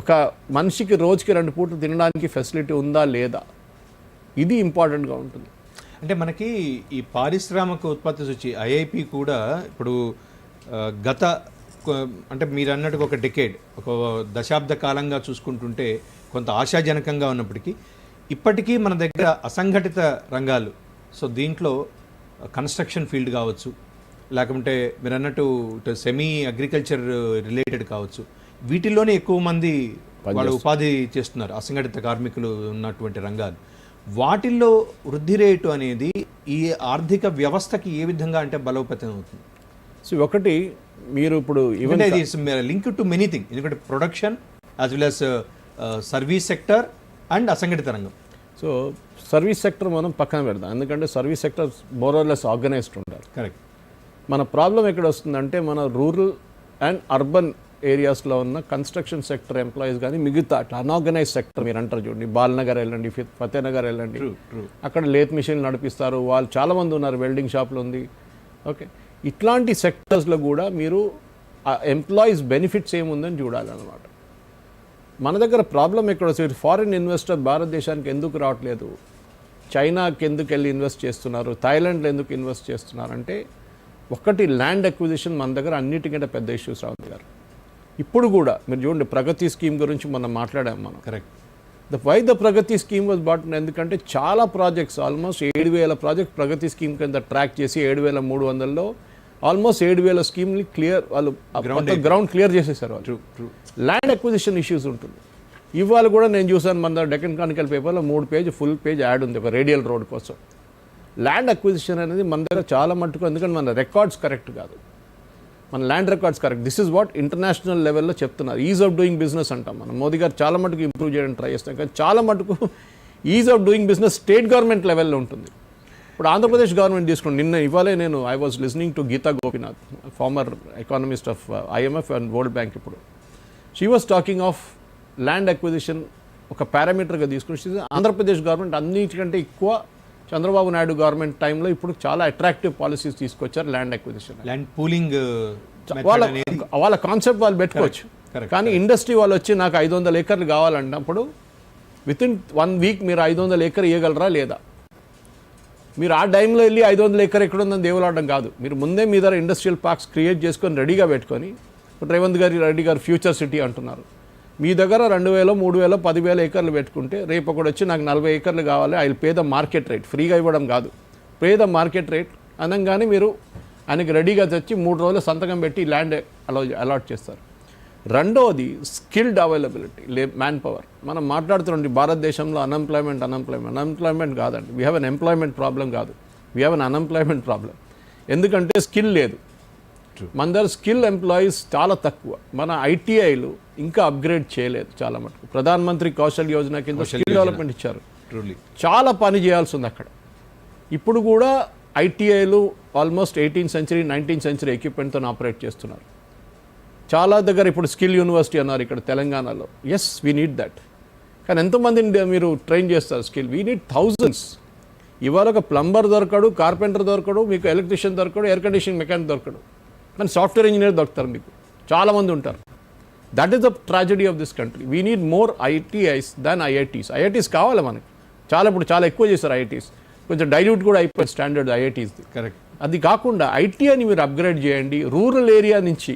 ఒక మనిషికి రోజుకి 2 పూటలు తినడానికి ఫెసిలిటీ ఉందా లేదా, ఇది ఇంపార్టెంట్గా ఉంటుంది. అంటే మనకి ఈ పారిశ్రామిక ఉత్పత్తి సూచి ఐఐపి కూడా ఇప్పుడు గత అంటే మీరు అన్నట్టుగా ఒక డెకేడ్, ఒక దశాబ్ద కాలంగా చూసుకుంటుంటే కొంత ఆశాజనకంగా ఉన్నప్పటికీ ఇప్పటికీ మన దగ్గర అసంఘటిత రంగాలు, సో దీంట్లో కన్స్ట్రక్షన్ ఫీల్డ్ కావచ్చు, లేకుంటే మీరు అన్నట్టు సెమీ అగ్రికల్చర్ రిలేటెడ్ కావచ్చు, వీటిల్లోనే ఎక్కువ మంది వాళ్ళు ఉపాధి చేస్తున్నారు, అసంఘటిత కార్మికులు ఉన్నటువంటి రంగాలు. వాటిల్లో వృద్ధి రేటు అనేది ఈ ఆర్థిక వ్యవస్థకి ఏ విధంగా అంటే బలోపేతం అవుతుంది? సో ఒకటి మీరు ఇప్పుడు లింక్ టు మెనీ థింగ్, ఎందుకంటే production as well as service sector and అసంఘటిత రంగం. సో సర్వీస్ సెక్టర్ మనం పక్కన పెడదాం, ఎందుకంటే service sector more or less organised ఉంటారు. కరెక్ట్. మన ప్రాబ్లం ఎక్కడ వస్తుందంటే మన రూరల్ అండ్ అర్బన్ ఏరియాస్లో ఉన్న కన్స్ట్రక్షన్ సెక్టర్ ఎంప్లాయీస్ కానీ మిగతా అన్ఆర్గనైజ్ సెక్టర్ మీరు అంటారు చూడండి, బాల్నగర్ వెళ్ళండి, ఫతేనగర్ వెళ్ళండి, అక్కడ లేత్ మిషన్లు నడిపిస్తారు, వాళ్ళు చాలామంది ఉన్నారు, వెల్డింగ్ షాప్లు ఉంది. ఓకే, ఇట్లాంటి సెక్టర్స్లో కూడా మీరు ఆ ఎంప్లాయీస్ బెనిఫిట్స్ ఏముందని చూడాలన్నమాట. మన దగ్గర ప్రాబ్లం ఎక్కడ వస్తుంది, ఫారిన్ ఇన్వెస్టర్ భారతదేశానికి ఎందుకు రావట్లేదు, చైనాకి ఎందుకు వెళ్ళి ఇన్వెస్ట్ చేస్తున్నారు, థాయిలాండ్లో ఎందుకు ఇన్వెస్ట్ చేస్తున్నారు అంటే, ఒకటి ల్యాండ్ అక్విజిషన్ మన దగ్గర అన్నిటికంటే పెద్ద ఇష్యూస్ రావు గారు. ఇప్పుడు కూడా మీరు చూడండి, ప్రగతి స్కీమ్ గురించి మనం మాట్లాడాం మనం. Correct. Why the Pragati scheme was but, ఎందుకంటే చాలా projects almost 7,000 project Pragati scheme కింద ట్రాక్ చేసి 7,300లో ఆల్మోస్ట్ 7,000 స్కీమ్ని క్లియర్ వాళ్ళు గ్రౌండ్ క్లియర్ చేసేసారు వాళ్ళు. ల్యాండ్ అక్విజిషన్ ఇష్యూస్ ఉంటుంది. ఇవాళ కూడా నేను చూసాను మన డెక్కన్ క్రానికల్ పేపర్లో 3 పేజ్ ఫుల్ పేజ్ యాడ్ ఉంది ఒక రేడియల్ రోడ్ కోసం. ల్యాండ్ అక్విజిషన్ అనేది మన దగ్గర చాలా మట్టుకు, ఎందుకంటే మన రికార్డ్స్ కరెక్ట్ కాదు, మన land records correct. This is what international లెవెల్లో చెప్తున్నారు. ఈజ్ ఆఫ్ డూయింగ్ బిజినెస్ అంటాం మనం. మోదీ గారు చాలా మటుకు ఇంప్రూవ్ చేయడానికి ట్రై చేస్తాం, కానీ చాలా మటుకు is of doing business state government లెవెల్లో ఉంటుంది. ఇప్పుడు ఆంధ్రప్రదేశ్ గవర్నమెంట్ తీసుకోండి. ఇవాళే నేను I was listening to Gita Gopinath, farmer economist of IMF and world bank. ఇప్పుడు she was talking of land acquisition ఒక పారామీటర్గా తీసుకుని ఆంధ్రప్రదేశ్ గవర్నమెంట్ అన్నిటికంటే ఎక్కువ చంద్రబాబు నాయుడు గవర్నమెంట్ టైంలో ఇప్పుడు చాలా అట్రాక్టివ్ పాలసీస్ తీసుకొచ్చారు ల్యాండ్ అక్విజిషన్. ల్యాండ్ పూలింగ్ వాళ్ళ కాన్సెప్ట్ వాళ్ళు పెట్టుకోవచ్చు, కానీ ఇండస్ట్రీ వాళ్ళు వచ్చి నాకు 500 ఏకర్లు కావాలన్నప్పుడు వితిన్ 1 వీక్ మీరు 500 ఏకర్ ఇవ్వగలరా లేదా? మీరు ఆ టైంలో వెళ్ళి 500 ఏకర్ ఎక్కడ ఉందని దేవులాడడం కాదు. మీరు ముందే మీ దగ్గర ఇండస్ట్రియల్ పార్క్స్ క్రియేట్ చేసుకొని రెడీగా పెట్టుకొని, ఇప్పుడు రేవంత్ రెడ్డి గారు ఫ్యూచర్ సిటీ అంటున్నారు. మీ దగ్గర 2,000, 3,000, 10,000 ఏకర్లు పెట్టుకుంటే రేపు ఒకటి వచ్చి నాకు 40 ఏకర్లు కావాలి, I will pay the market rate, ఫ్రీగా ఇవ్వడం కాదు, పే ద మార్కెట్ రేట్ అనగానే మీరు ఆయనకి రెడీగా తెచ్చి 3 రోజులు సంతకం పెట్టి ల్యాండ్ అలాట్ చేస్తారు. రెండవది స్కిల్డ్ అవైలబిలిటీ, మ్యాన్ పవర్. మనం మాట్లాడుతుండే భారతదేశంలో అన్ఎంప్లాయ్మెంట్ కాదండి. We have an employment problem కాదు, we have an unemployment problem. ఎందుకంటే స్కిల్ లేదు. మన దగ్గర స్కిల్ ఎంప్లాయీస్ చాలా తక్కువ. మన ఐటీఐలు ఇంకా అప్గ్రేడ్ చేయలేదు చాలా మటుకు. ప్రధాన మంత్రి కౌశల్ యోజన కింద స్కిల్ డెవలప్మెంట్ ఇచ్చారు, చాలా పని చేయాల్సి ఉంది అక్కడ. ఇప్పుడు కూడా ఐటీఐలు almost 18th century 19th century ఎక్విప్మెంట్తో ఆపరేట్ చేస్తున్నారు చాలా దగ్గర. ఇప్పుడు స్కిల్ యూనివర్సిటీ అన్నారు ఇక్కడ తెలంగాణలో. Yes, we need that. కానీ ఎంతమందిని మీరు ట్రైన్ చేస్తారు స్కిల్? We need thousands. ఇవాళ ఒక ప్లంబర్ దొరకడు, కార్పెంటర్ దొరకడు, మీకు ఎలక్ట్రీషియన్ దొరకడు, ఎయిర్ కండిషనింగ్ మెకానిక్ దొరకడు, కానీ సాఫ్ట్వేర్ ఇంజనీర్ దొరుకుతారు మీకు, చాలామంది ఉంటారు. That is the tragedy of this country. We need more ITIs than IITs. IITs కావాలి మనకి, ఇప్పుడు చాలా ఎక్కువ చేశారు IITs. కొంచెం డైల్యూట్ కూడా అయిపోయింది స్టాండర్డ్ IITsది. కరెక్ట్. అది కాకుండా ITIని మీరు అప్గ్రేడ్ చేయండి. రూరల్ ఏరియా నుంచి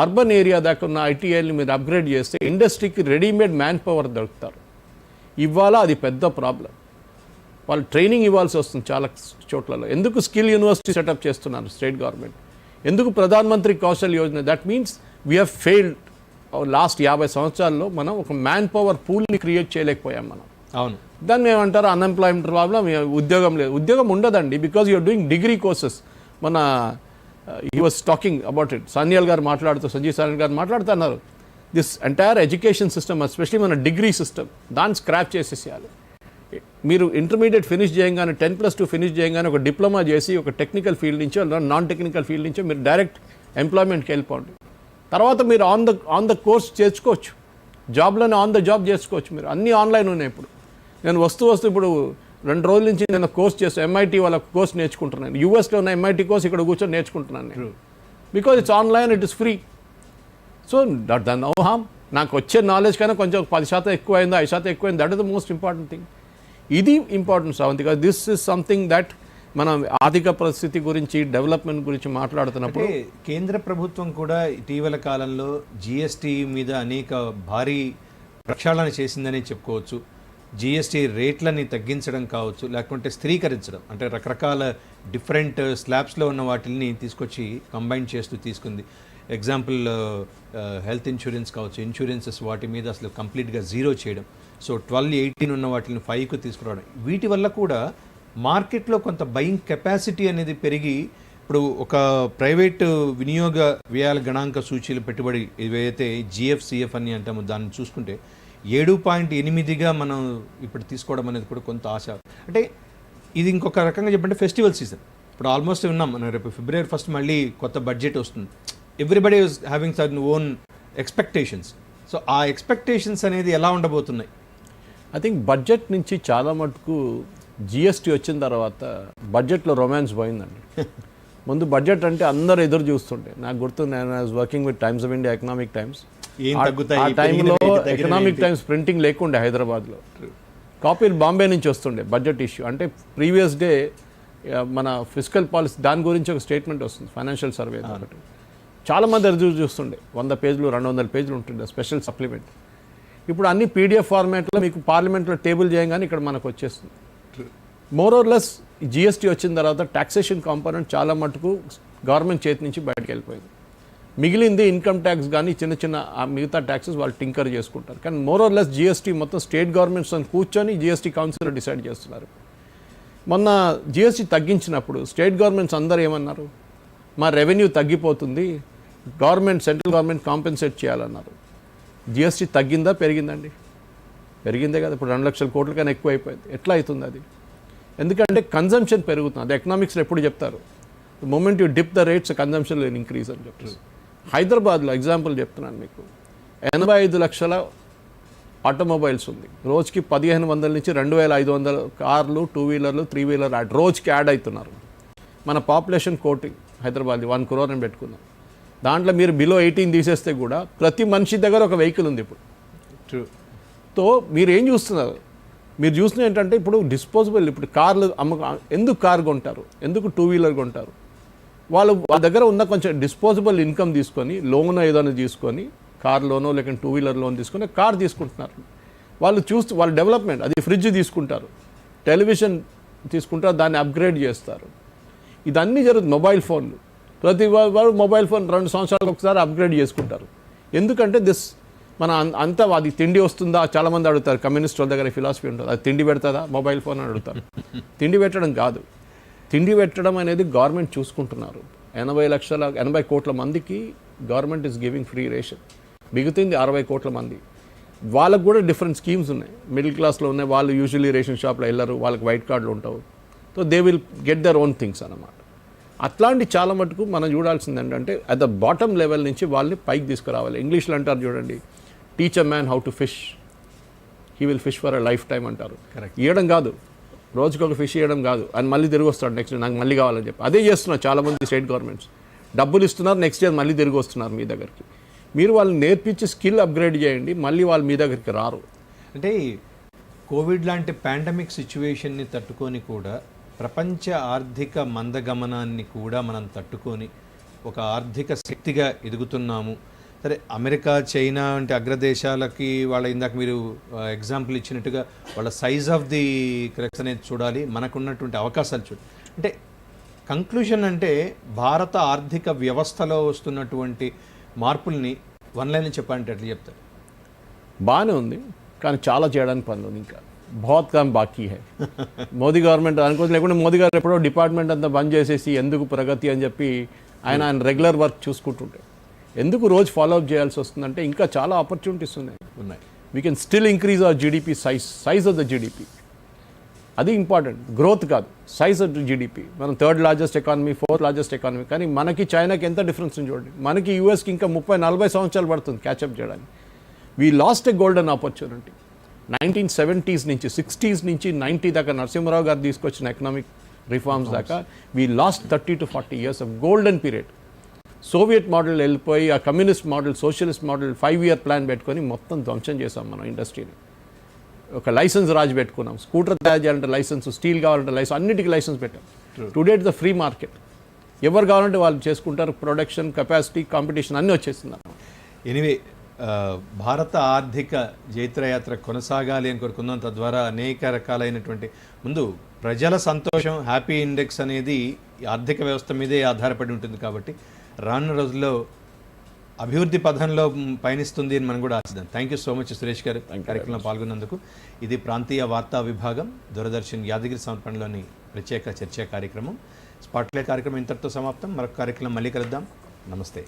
అర్బన్ ఏరియా దాకా ఉన్న ITIని మీరు అప్గ్రేడ్ చేస్తే ఇండస్ట్రీకి రెడీమేడ్ మ్యాన్ పవర్ దొరుకుతారు. ఇవాళ అది పెద్ద ప్రాబ్లం. వాళ్ళు ట్రైనింగ్ ఇవ్వాల్సి వస్తుంది చాలా చోట్లలో. ఎందుకు స్కిల్ యూనివర్సిటీ సెటప్ చేస్తున్నారు స్టేట్ గవర్నమెంట్? ఎందుకు Pradhan Mantri Kaushal Yojana? That means we have failed. Last 50 సంవత్సరాల్లో మనం ఒక మ్యాన్ పవర్ పూల్ని క్రియేట్ చేయలేకపోయాం మనం. అవును. దాన్ని ఏమంటారు? అన్ఎంప్లాయ్మెంట్ ప్రాబ్లం, ఉద్యోగం లేదు. ఉద్యోగం ఉండదండి, because you're doing degree courses. మన he was talking about it. Sanjay garu Sanjeev Saran garu మాట్లాడుతున్నారు. This entire education system, especially మన డిగ్రీ సిస్టమ్, దాన్ని స్క్రాప్ చేసేసేయాలి. మీరు ఇంటర్మీడియట్ ఫినిష్ చేయగానే 10+2 ఫినిష్ చేయగానే ఒక డిప్లొమా చేసి ఒక టెక్నికల్ ఫీల్డ్ నుంచో నాన్ టెక్నికల్ ఫీల్డ్ నుంచో మీరు డైరెక్ట్ ఎంప్లాయ్మెంట్కి వెళ్ళిపోండి. తర్వాత మీరు ఆన్ ద కోర్స్ చేసుకోవచ్చు, జాబ్లోనే ఆన్ ద జాబ్ చేసుకోవచ్చు. మీరు అన్నీ ఆన్లైన్ ఉన్నాయి ఇప్పుడు. నేను వస్తూ ఇప్పుడు 2 రోజుల నుంచి నేను కోర్స్ చేస్తాను, MIT వాళ్ళ కోర్స్ నేర్చుకుంటున్నాను. యూఎస్లో ఉన్న MIT కోర్స్ ఇక్కడ కూర్చొని నేర్చుకుంటున్నాను నేను, because it's online, it is free. So that no harm. నాకు వచ్చే నాలెడ్జ్ కన్నా కొంచెం 10% ఎక్కువ అయిందా, 5% ఎక్కువ అయింది, that is the most important thing. ఇది ఇంపార్టెన్స్ అవంతిగా. దిస్ ఇస్ సంథింగ్ దట్ మనం ఆర్థిక పరిస్థితి గురించి, డెవలప్మెంట్ గురించి మాట్లాడుతున్నప్పుడు కేంద్ర ప్రభుత్వం కూడా ఇటీవల కాలంలో GST మీద అనేక భారీ ప్రక్షాళన చేసిందని చెప్పుకోవచ్చు. GST రేట్లని తగ్గించడం కావచ్చు, లేకుంటే స్థిరీకరించడం, అంటే రకరకాల డిఫరెంట్ స్లాబ్స్లో ఉన్న వాటిని తీసుకొచ్చి కంబైన్ చేస్తూ తీసుకుంది. ఎగ్జాంపుల్ హెల్త్ ఇన్సూరెన్స్ కావచ్చు, ఇన్సూరెన్సెస్ వాటి మీద అసలు కంప్లీట్గా 0 చేయడం. సో 12-18 ఉన్న వాటిని 5కు తీసుకురావడం. వీటి వల్ల కూడా మార్కెట్లో కొంత బయింగ్ కెపాసిటీ అనేది పెరిగి ఇప్పుడు ఒక ప్రైవేటు వినియోగ వ్యయాల గణాంక సూచీలు పెట్టుబడి ఏవైతే GFCF అని అంటామో దాన్ని చూసుకుంటే 7.8గా మనం ఇప్పుడు తీసుకోవడం అనేది కూడా కొంత ఆశ. అంటే ఇది ఇంకొక రకంగా చెప్పంటే ఫెస్టివల్ సీజన్ ఇప్పుడు ఆల్మోస్ట్ ఉన్నాం మనం. రేపు February 1st మళ్ళీ కొత్త బడ్జెట్ వస్తుంది. Everybody is having certain own expectations. So ఆ ఎక్స్పెక్టేషన్స్ అనేది ఎలా ఉండబోతున్నాయి? ఐ థింక్ బడ్జెట్ నుంచి చాలా మటుకు GST వచ్చిన తర్వాత బడ్జెట్లో రొమాన్స్ పోయిందండి. ముందు బడ్జెట్ అంటే అందరు ఎదురు చూస్తుంటే, నాకు గుర్తుంది, నేను was working with times of India, economic times. ఆ టైంలో ఎకనామిక్ టైమ్స్ ప్రింటింగ్ లేకుండే హైదరాబాద్లో. కాపీలు బాంబే నుంచి వస్తుండే బడ్జెట్ ఇష్యూ. అంటే ప్రీవియస్ డే మన ఫిజికల్ పాలసీ దాని గురించి ఒక స్టేట్మెంట్ వస్తుంది, ఫైనాన్షియల్ సర్వే కాబట్టి చాలామంది ఎదురు చూస్తుండే. 100 పేజీలు 200 పేజీలు ఉంటుండే స్పెషల్ సప్లిమెంట్. ఇప్పుడు అన్ని పీడిఎఫ్ ఫార్మాట్లో మీకు పార్లమెంట్లో టేబుల్ చేయగానే ఇక్కడ మనకు వచ్చేస్తుంది. మోర్ ఆర్ లెస్ జిఎస్టీ వచ్చిన తర్వాత టాక్సేషన్ కాంపోనెంట్ చాలా మటుకు గవర్నమెంట్ చేతి నుంచి బయటకు వెళ్ళిపోయింది. మిగిలింది ఇన్కమ్ ట్యాక్స్ కానీ చిన్న చిన్న మిగతా ట్యాక్సెస్ వాళ్ళు టింకర్ చేసుకుంటారు. కానీ మోర్ ఆర్ లెస్ జిఎస్టీ మొత్తం స్టేట్ గవర్నమెంట్స్ కూర్చొని జిఎస్టీ కౌన్సిల్ డిసైడ్ చేస్తున్నారు. మొన్న జిఎస్టీ తగ్గించినప్పుడు స్టేట్ గవర్నమెంట్స్ అందరూ ఏమన్నారు, మా రెవెన్యూ తగ్గిపోతుంది, గవర్నమెంట్ సెంట్రల్ గవర్నమెంట్ కాంపెన్సేట్ చేయాలన్నారు. జిఎస్టీ తగ్గిందా పెరిగిందండి? పెరిగిందే కదా. ఇప్పుడు 2 లక్షల కోట్ల కన్నా ఎక్కువ అయిపోయింది. ఎట్లా అవుతుంది అది? ఎందుకంటే కన్జంప్షన్ పెరుగుతుంది. అది ఎకనామిక్స్లో ఎప్పుడు చెప్తారు, the moment you dip the rates consumption will increase అని చెప్తారు. హైదరాబాద్లో ఎగ్జాంపుల్ చెప్తున్నాను మీకు, 85 లక్షల ఆటోమొబైల్స్ ఉంది. రోజుకి 1500 నుంచి 2500 కార్లు, 2 వీలర్లు, 3 వీలర్ రోజుకి యాడ్ అవుతున్నారు. మన పాపులేషన్ కోటి హైదరాబాద్ 1 crore అని పెట్టుకున్నాం. దాంట్లో మీరు బిలో 18 తీసేస్తే కూడా ప్రతి మనిషి దగ్గర ఒక వెహికల్ ఉంది ఇప్పుడు. తో మీరు ఏం చూస్తున్నారు? మీరు చూసిన ఏంటంటే ఇప్పుడు డిస్పోజబుల్, ఇప్పుడు కార్లు ఎందుకు కార్ కొంటారు, ఎందుకు 2 వీలర్ కొంటారు? వాళ్ళ దగ్గర ఉన్న కొంచెం డిస్పోజబుల్ ఇన్కమ్ తీసుకొని లోన్ ఏదైనా తీసుకొని కార్ లోనో లేక 2 వీలర్ లోన్ తీసుకొని కార్ తీసుకుంటున్నారు. వాళ్ళు వాళ్ళ డెవలప్మెంట్, అది ఫ్రిడ్జ్ తీసుకుంటారు, టెలివిజన్ తీసుకుంటారు, దాన్ని అప్గ్రేడ్ చేస్తారు. ఇదన్నీ జరుగుతుంది. మొబైల్ ఫోన్లు, ప్రతి వారు మొబైల్ ఫోన్ 2 సంవత్సరాలకు ఒకసారి అప్గ్రేడ్ చేసుకుంటారు. ఎందుకంటే మన అంతా అది తిండి వస్తుందా చాలామంది అడుగుతారు. కమ్యూనిస్ట్ వాళ్ళ దగ్గర ఫిలాసఫీ ఉంటుంది, అది తిండి పెడుతుందా మొబైల్ ఫోన్ అని అడుగుతారు. తిండి పెట్టడం కాదు, తిండి పెట్టడం అనేది గవర్నమెంట్ చూసుకుంటున్నారు. 80 కోట్ల మందికి government is giving free ration. మిగుతుంది 60 కోట్ల మంది. వాళ్ళకు కూడా డిఫరెంట్ స్కీమ్స్ ఉన్నాయి. మిడిల్ క్లాస్లో ఉన్నాయి, వాళ్ళు యూజువల్లీ రేషన్ షాప్లో వెళ్ళరు, వాళ్ళకి వైట్ కార్డులు ఉంటావు. So they will get their own things అన్నమాట. అట్లాంటి చాలా మటుకు మనం చూడాల్సింది ఏంటంటే అట్ ద బాటమ్ లెవెల్ నుంచి వాళ్ళని పైకి తీసుకురావాలి. ఇంగ్లీష్లో అంటారు చూడండి, teach a man how to fish, he will fish for a life time అంటారు. ఇవ్వడం కాదు, రోజుకొక ఫిష్ ఇవ్వడం కాదు, అని మళ్ళీ తిరిగి వస్తాడు నెక్స్ట్ నాకు మళ్ళీ కావాలని చెప్పి. అదే చేస్తున్నారు చాలామంది స్టేట్ గవర్నమెంట్స్. డబ్బులు ఇస్తున్నారు, నెక్స్ట్ ఇయర్ మళ్ళీ తిరిగి వస్తున్నారు మీ దగ్గరికి. మీరు వాళ్ళని నేర్పించి స్కిల్ అప్గ్రేడ్ చేయండి, మళ్ళీ వాళ్ళు మీ దగ్గరికి రారు. అంటే కోవిడ్ లాంటి పాండమిక్ సిచ్యువేషన్ని తట్టుకొని కూడా ప్రపంచ ఆర్థిక మందగమనాన్ని కూడా మనం తట్టుకొని ఒక ఆర్థిక శక్తిగా ఎదుగుతున్నాము. సరే, అమెరికా, చైనా అంటే అగ్రదేశాలకి వాళ్ళ ఇందాక మీరు ఎగ్జాంపుల్ ఇచ్చినట్టుగా వాళ్ళ సైజ్ ఆఫ్ ది క్రెక్స్ అనేది చూడాలి, మనకున్నటువంటి అవకాశాలు చూడాలి. అంటే కంక్లూషన్ అంటే భారత ఆర్థిక వ్యవస్థలో వస్తున్నటువంటి మార్పుల్ని వన్ లైన్ చెప్పాలంటే ఎట్లా చెప్తారు? బాగానే ఉంది, కానీ చాలా చేయడానికి పనులు ఉంది. ఇంకా బహుత్ కామ్ బాకీ హై. మోదీ గవర్నమెంట్ అనుకోవచ్చు, లేకుంటే మోదీ గారు ఎప్పుడో డిపార్ట్మెంట్ అంతా బంద్ చేసేసి ఎందుకు ప్రగతి అని చెప్పి ఆయన రెగ్యులర్ వర్క్ చూసుకుంటుంటే ఎందుకు రోజు ఫాలోఅప్ చేయాల్సి వస్తుందంటే ఇంకా చాలా ఆపర్చునిటీస్ ఉన్నాయి. We can still increase hour GDP size of the GDP. అది ఇంపార్టెంట్, గ్రోత్ కాదు, సైజ్ ఆఫ్ ద జీడిపి. మనం 3rd largest economy, 4th largest economy, కానీ మనకి చైనాకి ఎంత డిఫరెన్స్ చూడండి. మనకి యూఎస్కి ఇంకా 30-40 సంవత్సరాలు పడుతుంది క్యాచప్ చేయడానికి. We last a golden opportunity. 1970s నుంచి 60s నుంచి 90 దాకా నరసింహరావు గారు తీసుకొచ్చిన ఎకనామిక్ రిఫార్మ్స్ దాకా we last 30 to 40 years of golden period. Soviet model వెళ్ళిపోయి ఆ communist model, socialist model 5-year plan పెట్టుకొని మొత్తం ధ్వంసం చేసాం మనం ఇండస్ట్రీని. ఒక లైసెన్స్ రాజు పెట్టుకున్నాం. స్కూటర్ తయారు చేయాలంటే లైసెన్స్, స్టీల్ కావాలంటే లైసెన్స్, అన్నిటికీ లైసెన్స్ పెట్టాం. టుడే ద ఫ్రీ మార్కెట్, ఎవరు కావాలంటే వాళ్ళు చేసుకుంటారు. ప్రొడక్షన్ కెపాసిటీ, కాంపిటీషన్ అన్నీ వచ్చేస్తుంది. ఎనివే, భారత ఆర్థిక జైత్రయాత్ర కొనసాగాలి అని కోరుకుందాం. తద్వారా అనేక రకాలైనటువంటి ముందు ప్రజల సంతోషం, హ్యాపీ ఇండెక్స్ అనేది ఆర్థిక వ్యవస్థ మీదే ఆధారపడి ఉంటుంది. కాబట్టి రానున్న రోజుల్లో అభివృద్ధి పథంలో పయనిస్తుంది అని మనం కూడా ఆశిద్దాం. Thank you so much Suresh గారు కార్యక్రమంలో పాల్గొన్నందుకు. ఇది ప్రాంతీయ వార్తా విభాగం, దూరదర్శన్ యాదగిరి సమర్పణలోని ప్రత్యేక చర్చా కార్యక్రమం. స్పాట్లైట్ కార్యక్రమం ఇంతటితో సమాప్తం. మరొక కార్యక్రమం మళ్ళీ కలుద్దాం. నమస్తే.